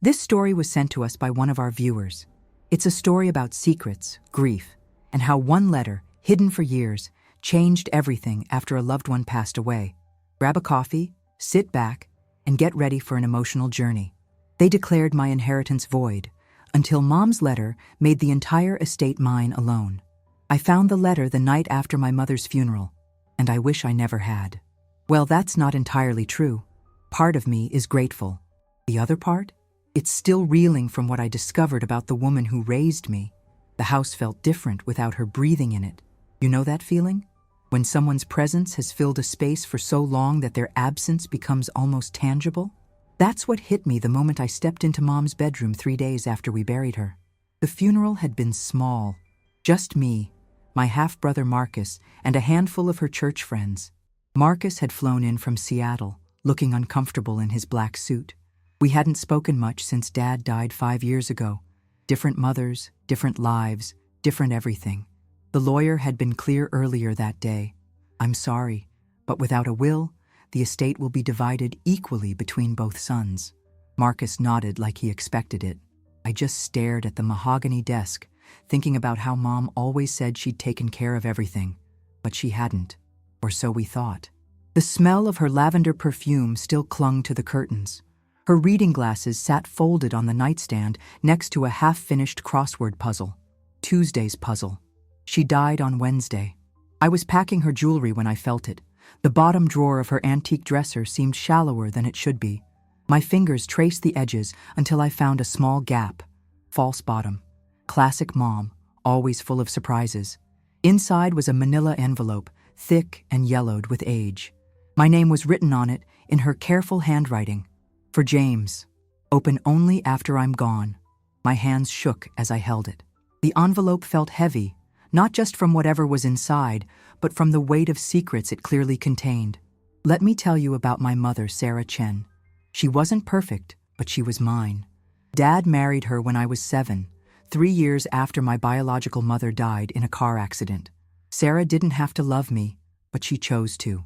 This story was sent to us by one of our viewers. It's a story about secrets, grief, and how one letter, hidden for years, changed everything after a loved one passed away. Grab a coffee, sit back, and get ready for an emotional journey. They declared my inheritance void, until Mom's letter made the entire estate mine alone. I found the letter the night after my mother's funeral, and I wish I never had. Well, that's not entirely true. Part of me is grateful. The other part? It's still reeling from what I discovered about the woman who raised me. The house felt different without her breathing in it. You know that feeling? When someone's presence has filled a space for so long that their absence becomes almost tangible? That's what hit me the moment I stepped into Mom's bedroom 3 days after we buried her. The funeral had been small. Just me, my half-brother Marcus, and a handful of her church friends. Marcus had flown in from Seattle, looking uncomfortable in his black suit. We hadn't spoken much since Dad died 5 years ago. Different mothers, different lives, different everything. The lawyer had been clear earlier that day. I'm sorry, but without a will, the estate will be divided equally between both sons. Marcus nodded like he expected it. I just stared at the mahogany desk, thinking about how Mom always said she'd taken care of everything, but she hadn't, or so we thought. The smell of her lavender perfume still clung to the curtains. Her reading glasses sat folded on the nightstand next to a half-finished crossword puzzle. Tuesday's puzzle. She died on Wednesday. I was packing her jewelry when I felt it. The bottom drawer of her antique dresser seemed shallower than it should be. My fingers traced the edges until I found a small gap. False bottom. Classic Mom, always full of surprises. Inside was a manila envelope, thick and yellowed with age. My name was written on it in her careful handwriting. For James. Open only after I'm gone. My hands shook as I held it. The envelope felt heavy, not just from whatever was inside, but from the weight of secrets it clearly contained. Let me tell you about my mother, Sarah Chen. She wasn't perfect, but she was mine. Dad married her when I was 7, 3 years after my biological mother died in a car accident. Sarah didn't have to love me, but she chose to.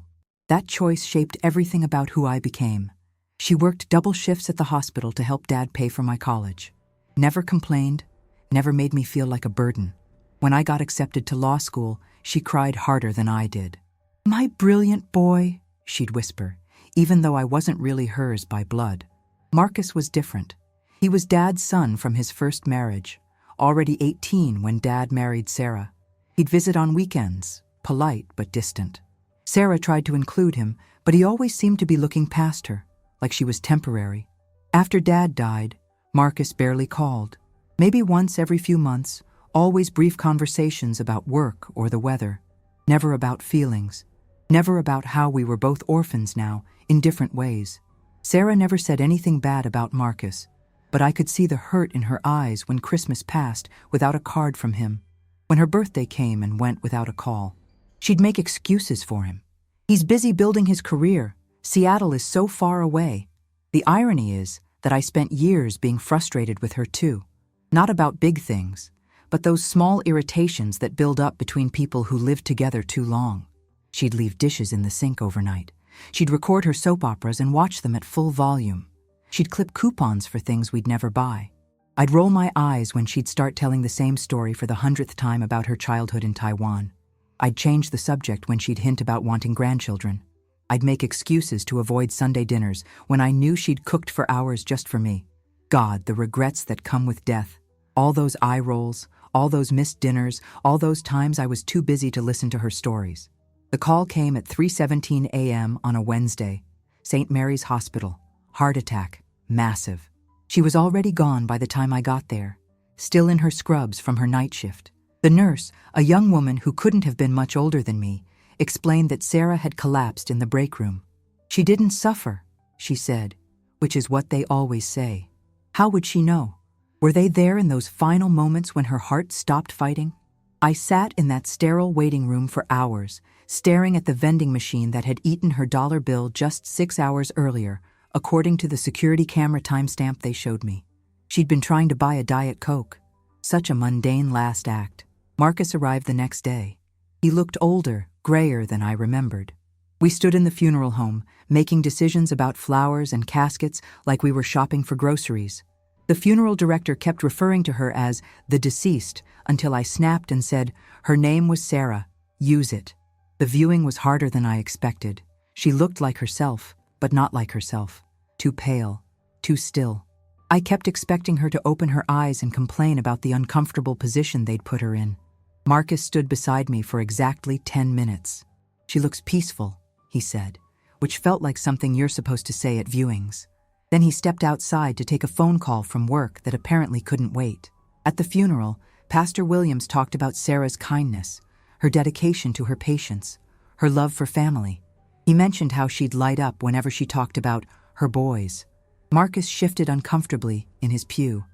That choice shaped everything about who I became. She worked double shifts at the hospital to help Dad pay for my college. Never complained, never made me feel like a burden. When I got accepted to law school, she cried harder than I did. "My brilliant boy," she'd whisper, even though I wasn't really hers by blood. Marcus was different. He was Dad's son from his first marriage, already 18 when Dad married Sarah. He'd visit on weekends, polite but distant. Sarah tried to include him, but he always seemed to be looking past her, like she was temporary. After Dad died, Marcus barely called. Maybe once every few months, always brief conversations about work or the weather. Never about feelings. Never about how we were both orphans now, in different ways. Sarah never said anything bad about Marcus, but I could see the hurt in her eyes when Christmas passed without a card from him, when her birthday came and went without a call. She'd make excuses for him. He's busy building his career. Seattle is so far away. The irony is that I spent years being frustrated with her too. Not about big things, but those small irritations that build up between people who live together too long. She'd leave dishes in the sink overnight. She'd record her soap operas and watch them at full volume. She'd clip coupons for things we'd never buy. I'd roll my eyes when she'd start telling the same story for the 100th time about her childhood in Taiwan. I'd change the subject when she'd hint about wanting grandchildren. I'd make excuses to avoid Sunday dinners when I knew she'd cooked for hours just for me. God, the regrets that come with death. All those eye rolls, all those missed dinners, all those times I was too busy to listen to her stories. The call came at 3:17 a.m. on a Wednesday. St. Mary's Hospital. Heart attack. Massive. She was already gone by the time I got there, still in her scrubs from her night shift. The nurse, a young woman who couldn't have been much older than me, explained that Sarah had collapsed in the break room. She didn't suffer, she said, which is what they always say. How would she know? Were they there in those final moments when her heart stopped fighting? I sat in that sterile waiting room for hours, staring at the vending machine that had eaten her dollar bill just 6 hours earlier, according to the security camera timestamp they showed me. She'd been trying to buy a Diet Coke. Such a mundane last act. Marcus arrived the next day. He looked older, grayer than I remembered. We stood in the funeral home, making decisions about flowers and caskets like we were shopping for groceries. The funeral director kept referring to her as the deceased until I snapped and said, "Her name was Sarah. Use it." The viewing was harder than I expected. She looked like herself, but not like herself. Too pale, too still. I kept expecting her to open her eyes and complain about the uncomfortable position they'd put her in. Marcus stood beside me for exactly 10 minutes. "She looks peaceful," he said, which felt like something you're supposed to say at viewings. Then he stepped outside to take a phone call from work that apparently couldn't wait. At the funeral, Pastor Williams talked about Sarah's kindness, her dedication to her patients, her love for family. He mentioned how she'd light up whenever she talked about her boys. Marcus shifted uncomfortably in his pew.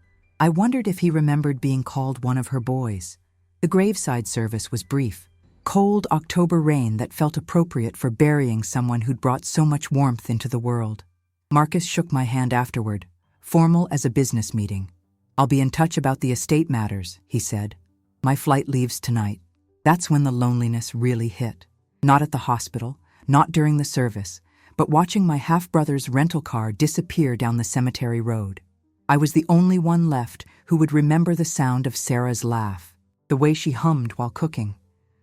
I wondered if he remembered being called one of her boys. The graveside service was brief. Cold October rain that felt appropriate for burying someone who'd brought so much warmth into the world. Marcus shook my hand afterward, formal as a business meeting. "I'll be in touch about the estate matters," he said. "My flight leaves tonight." That's when the loneliness really hit. Not at the hospital, not during the service, but watching my half-brother's rental car disappear down the cemetery road. I was the only one left who would remember the sound of Sarah's laugh, the way she hummed while cooking,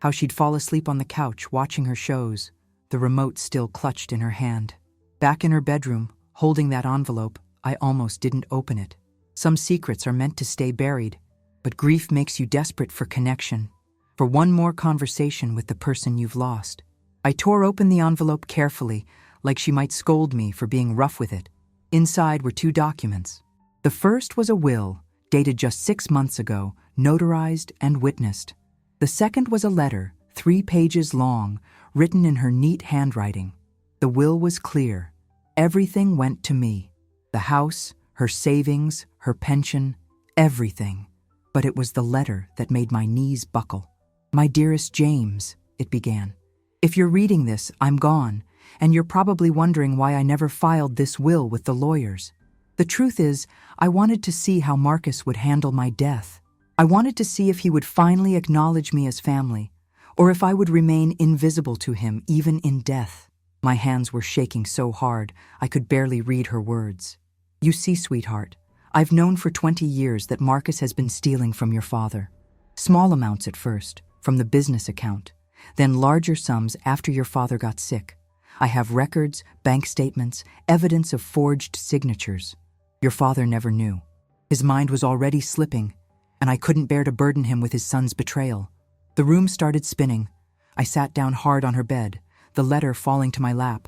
how she'd fall asleep on the couch watching her shows, the remote still clutched in her hand. Back in her bedroom, holding that envelope, I almost didn't open it. Some secrets are meant to stay buried, but grief makes you desperate for connection, for one more conversation with the person you've lost. I tore open the envelope carefully, like she might scold me for being rough with it. Inside were 2 documents. The first was a will, dated just 6 months ago, notarized and witnessed. The second was a letter, 3 pages long, written in her neat handwriting. The will was clear. Everything went to me. The house, her savings, her pension, everything. But it was the letter that made my knees buckle. "My dearest James," it began. "If you're reading this, I'm gone, and you're probably wondering why I never filed this will with the lawyers. The truth is, I wanted to see how Marcus would handle my death. I wanted to see if he would finally acknowledge me as family, or if I would remain invisible to him even in death." My hands were shaking so hard, I could barely read her words. "You see, sweetheart, I've known for 20 years that Marcus has been stealing from your father. Small amounts at first, from the business account, then larger sums after your father got sick. I have records, bank statements, evidence of forged signatures. Your father never knew. His mind was already slipping, and I couldn't bear to burden him with his son's betrayal." The room started spinning. I sat down hard on her bed, the letter falling to my lap.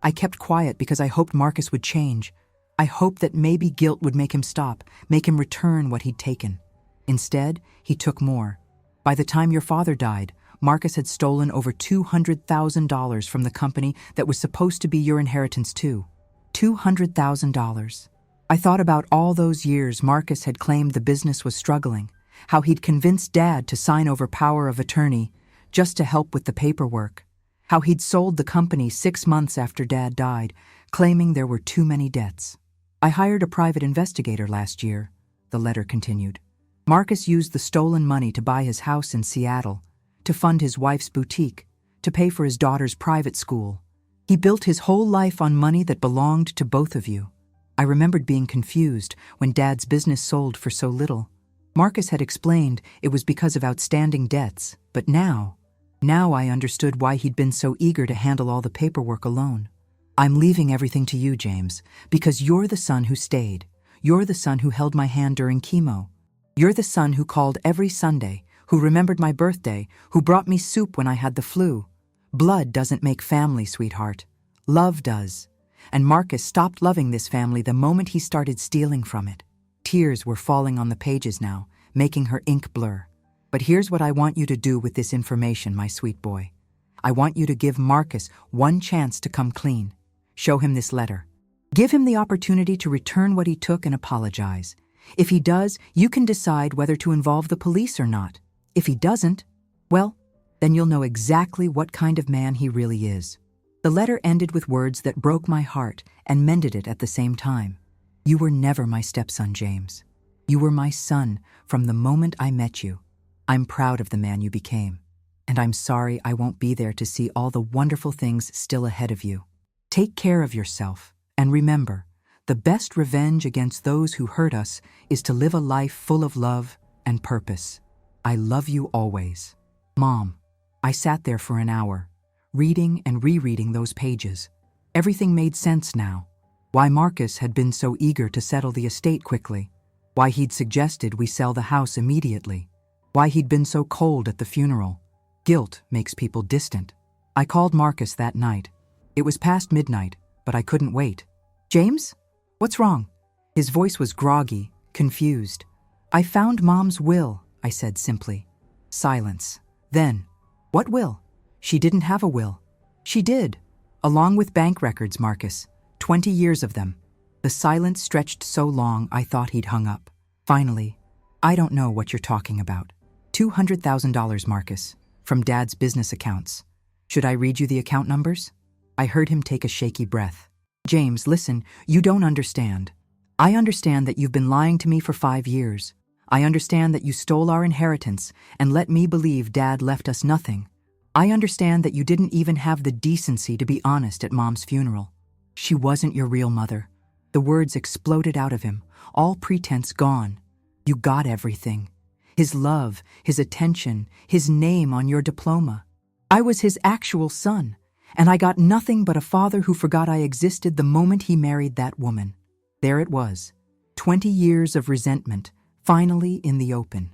I kept quiet because I hoped Marcus would change. I hoped that maybe guilt would make him stop, make him return what he'd taken. Instead, he took more. By the time your father died, Marcus had stolen over $200,000 from the company that was supposed to be your inheritance too. $200,000. I thought about all those years Marcus had claimed the business was struggling, how he'd convinced Dad to sign over power of attorney just to help with the paperwork, how he'd sold the company 6 months after Dad died, claiming there were too many debts. "I hired a private investigator last year," the letter continued. "Marcus used the stolen money to buy his house in Seattle, to fund his wife's boutique, to pay for his daughter's private school. He built his whole life on money that belonged to both of you. I remembered being confused when Dad's business sold for so little. Marcus had explained it was because of outstanding debts, but now I understood why he'd been so eager to handle all the paperwork alone. I'm leaving everything to you, James, because you're the son who stayed. You're the son who held my hand during chemo. You're the son who called every Sunday, who remembered my birthday, who brought me soup when I had the flu. Blood doesn't make family, sweetheart. Love does. And Marcus stopped loving this family the moment he started stealing from it." Tears were falling on the pages now, making her ink blur. "But here's what I want you to do with this information, my sweet boy. I want you to give Marcus one chance to come clean. Show him this letter. Give him the opportunity to return what he took and apologize. If he does, you can decide whether to involve the police or not. If he doesn't, well, then you'll know exactly what kind of man he really is." The letter ended with words that broke my heart and mended it at the same time. "You were never my stepson, James. You were my son from the moment I met you. I'm proud of the man you became, and I'm sorry I won't be there to see all the wonderful things still ahead of you. Take care of yourself, and remember, The best revenge against those who hurt us is to live a life full of love and purpose. I love you always. Mom. I sat there for an hour, reading and rereading those pages. Everything made sense now. Why Marcus had been so eager to settle the estate quickly. Why he'd suggested we sell the house immediately. Why he'd been so cold at the funeral. Guilt makes people distant. I called Marcus that night. It was past midnight, but I couldn't wait. James? What's wrong? His voice was groggy, confused. I found Mom's will, I said simply. Silence. Then, what will? She didn't have a will. She did, along with bank records, Marcus. 20 years of them. The silence stretched so long I thought he'd hung up. Finally, I don't know what you're talking about. $200,000, Marcus, from Dad's business accounts. Should I read you the account numbers? I heard him take a shaky breath. James, listen, you don't understand. I understand that you've been lying to me for 5 years. I understand that you stole our inheritance and let me believe Dad left us nothing. I understand that you didn't even have the decency to be honest at Mom's funeral. She wasn't your real mother. The words exploded out of him, all pretense gone. You got everything. His love, his attention, his name on your diploma. I was his actual son, and I got nothing but a father who forgot I existed the moment he married that woman. There it was, 20 years of resentment, finally in the open.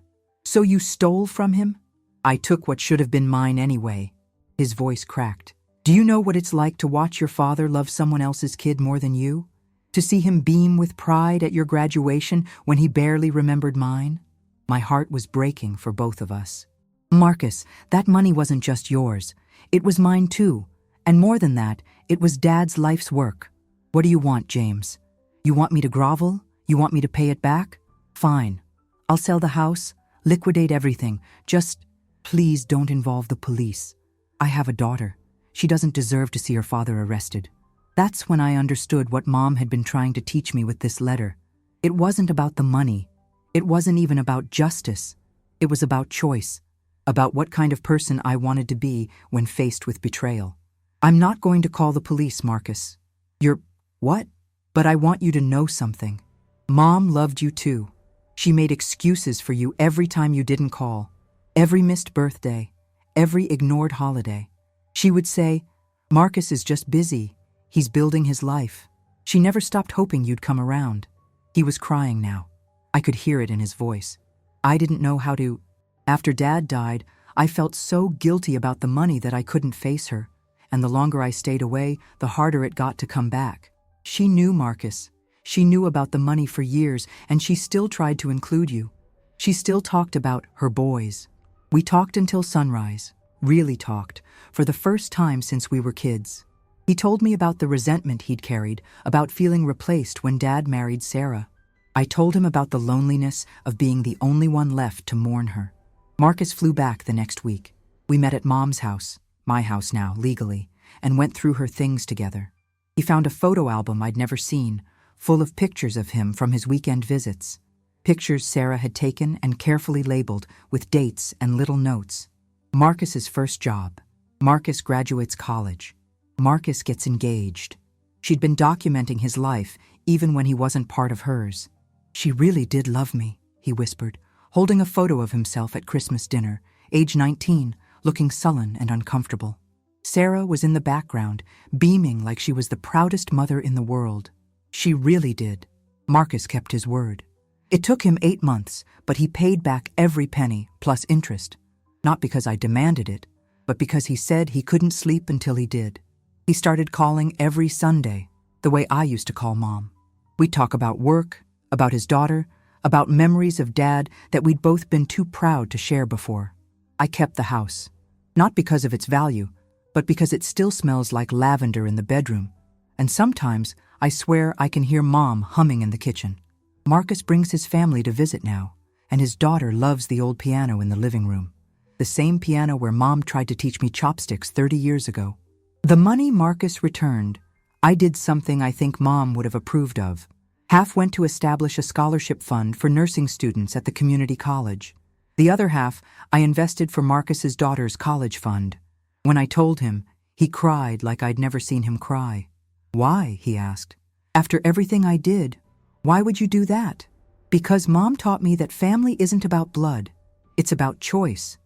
So you stole from him? I took what should have been mine anyway. His voice cracked. Do you know what it's like to watch your father love someone else's kid more than you? To see him beam with pride at your graduation when he barely remembered mine? My heart was breaking for both of us. Marcus, that money wasn't just yours. It was mine too. And more than that, it was Dad's life's work. What do you want, James? You want me to grovel? You want me to pay it back? Fine. I'll sell the house, liquidate everything. Just, please don't involve the police. I have a daughter. She doesn't deserve to see her father arrested. That's when I understood what Mom had been trying to teach me with this letter. It wasn't about the money. It wasn't even about justice. It was about choice, about what kind of person I wanted to be when faced with betrayal. I'm not going to call the police, Marcus. You're... what? But I want you to know something. Mom loved you too. She made excuses for you every time you didn't call, every missed birthday, every ignored holiday. She would say, Marcus is just busy. He's building his life. She never stopped hoping you'd come around. He was crying now. I could hear it in his voice. I didn't know how to... After Dad died, I felt so guilty about the money that I couldn't face her, and the longer I stayed away, the harder it got to come back. She knew Marcus. She knew about the money for years, and she still tried to include you. She still talked about her boys. We talked until sunrise, really talked, for the first time since we were kids. He told me about the resentment he'd carried, about feeling replaced when Dad married Sarah. I told him about the loneliness of being the only one left to mourn her. Marcus flew back the next week. We met at Mom's house, my house now, legally, and went through her things together. He found a photo album I'd never seen, full of pictures of him from his weekend visits. Pictures Sarah had taken and carefully labeled with dates and little notes. Marcus's first job. Marcus graduates college. Marcus gets engaged. She'd been documenting his life even when he wasn't part of hers. She really did love me, he whispered, holding a photo of himself at Christmas dinner, age 19, looking sullen and uncomfortable. Sarah was in the background, beaming like she was the proudest mother in the world. She really did. Marcus kept his word. It took him 8 months, but he paid back every penny, plus interest. Not because I demanded it, but because he said he couldn't sleep until he did. He started calling every Sunday, the way I used to call Mom. We'd talk about work, about his daughter, about memories of Dad that we'd both been too proud to share before. I kept the house, not because of its value, but because it still smells like lavender in the bedroom. And sometimes, I swear I can hear Mom humming in the kitchen. Marcus brings his family to visit now, and his daughter loves the old piano in the living room. The same piano where Mom tried to teach me chopsticks 30 years ago. The money Marcus returned, I did something I think Mom would have approved of. Half went to establish a scholarship fund for nursing students at the community college. The other half I invested for Marcus's daughter's college fund. When I told him, he cried like I'd never seen him cry. Why? He asked. After everything I did, why would you do that? Because Mom taught me that family isn't about blood, it's about choice.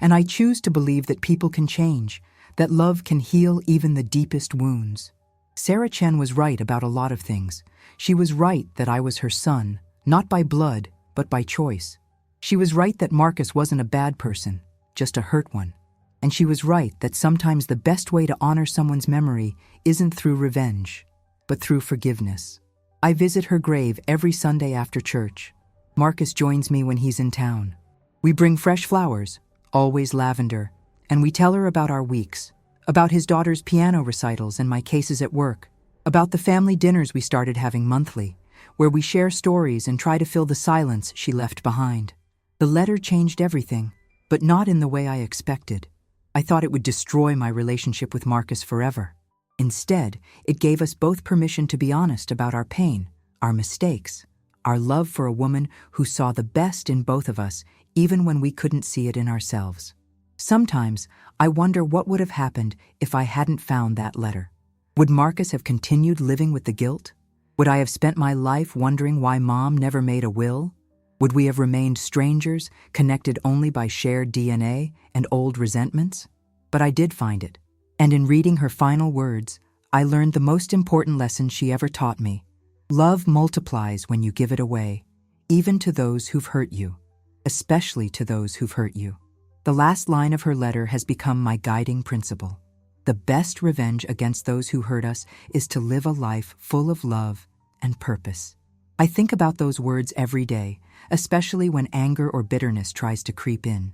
And I choose to believe that people can change, that love can heal even the deepest wounds. Sarah Chen was right about a lot of things. She was right that I was her son, not by blood, but by choice. She was right that Marcus wasn't a bad person, just a hurt one. And she was right that sometimes the best way to honor someone's memory isn't through revenge, but through forgiveness. I visit her grave every Sunday after church. Marcus joins me when he's in town. We bring fresh flowers, always lavender, and we tell her about our weeks, about his daughter's piano recitals and my cases at work, about the family dinners we started having monthly, where we share stories and try to fill the silence she left behind. The letter changed everything, but not in the way I expected. I thought it would destroy my relationship with Marcus forever. Instead, it gave us both permission to be honest about our pain, our mistakes, our love for a woman who saw the best in both of us, even when we couldn't see it in ourselves. Sometimes, I wonder what would have happened if I hadn't found that letter. Would Marcus have continued living with the guilt? Would I have spent my life wondering why Mom never made a will? Would we have remained strangers, connected only by shared DNA and old resentments? But I did find it. And in reading her final words, I learned the most important lesson she ever taught me. Love multiplies when you give it away, even to those who've hurt you, especially to those who've hurt you. The last line of her letter has become my guiding principle. The best revenge against those who hurt us is to live a life full of love and purpose. I think about those words every day, especially when anger or bitterness tries to creep in.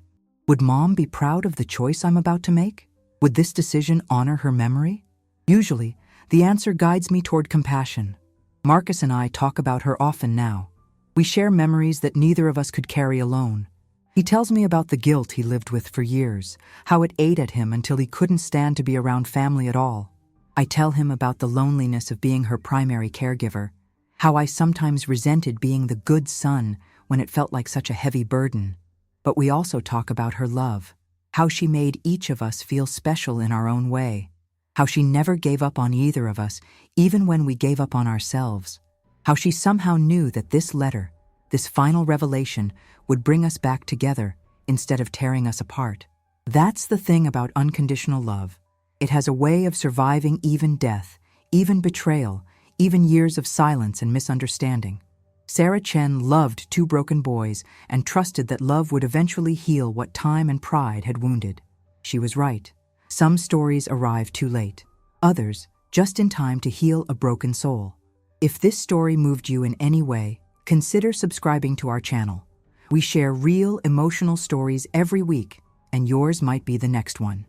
Would Mom be proud of the choice I'm about to make? Would this decision honor her memory? Usually, the answer guides me toward compassion. Marcus and I talk about her often now. We share memories that neither of us could carry alone. He tells me about the guilt he lived with for years, how it ate at him until he couldn't stand to be around family at all. I tell him about the loneliness of being her primary caregiver, how I sometimes resented being the good son when it felt like such a heavy burden. But we also talk about her love, how she made each of us feel special in our own way, how she never gave up on either of us, even when we gave up on ourselves, how she somehow knew that this letter, this final revelation, would bring us back together instead of tearing us apart. That's the thing about unconditional love. It has a way of surviving even death, even betrayal, even years of silence and misunderstanding. Sarah Chen loved two broken boys and trusted that love would eventually heal what time and pride had wounded. She was right. Some stories arrive too late, others just in time to heal a broken soul. If this story moved you in any way, consider subscribing to our channel. We share real, emotional stories every week, and yours might be the next one.